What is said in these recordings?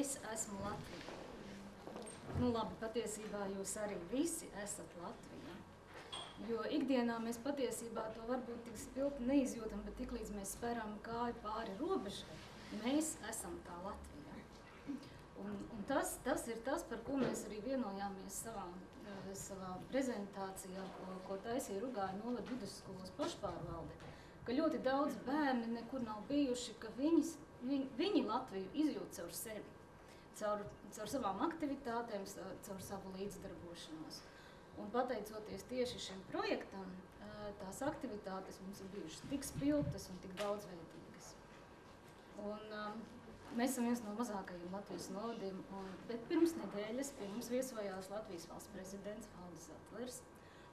es esmu Latvija. Nu labi, patiesībā jūs arī visi esat Latvija. Jo ikdienā mēs patiesībā to varbūt tik spilgti neizjūtam, bet tiklīdz mēs speram kāju pāri robežai, mēs esam tā Latvija. Un tas ir tas, par ko mēs arī vienojāmies savā prezentācijā, ko taisīja Rugāja novada vidusskolas pašpārvalde, ka ļoti daudz bērni nekur nav bijuši, ka viņi Latviju izjūt caur sevi, caur savām aktivitātēm, caur savu līdzdarbošanos. Un pateicoties tieši šim projektam, tās aktivitātes mums ir bijušas tik spilgtas un tik daudzveidīgas. Un mēs esam viens no mazākajiem Latvijas novadiem, bet pirms nedēļas pie mums viesojās Latvijas valsts prezidents Valdis Zatlers.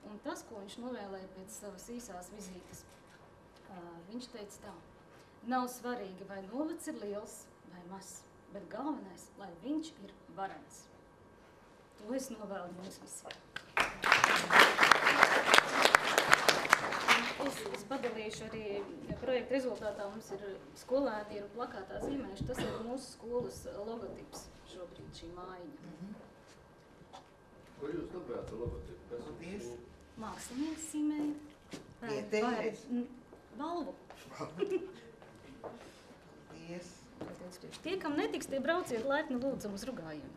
Un tas, ko viņš novēlēja pēc savas īsās vizītes, viņš teica tā: nav svarīgi, vai novads ir liels vai mazs, bet galvenais, lai viņš ir varens. To es novēlu mums visiem. Es padalīšu arī projekta rezultātā. Mums ir skolēni ir plakātā zīmējuši. Tas ir mūsu skolas logotips šobrīd, šī mājiņa. Ko jūs dabējāt ar logotipu? Mākslinieks zīmēja. Balvu. Tie, kam netiks, tie brauciet laipni lūdzam uz Rugājiem.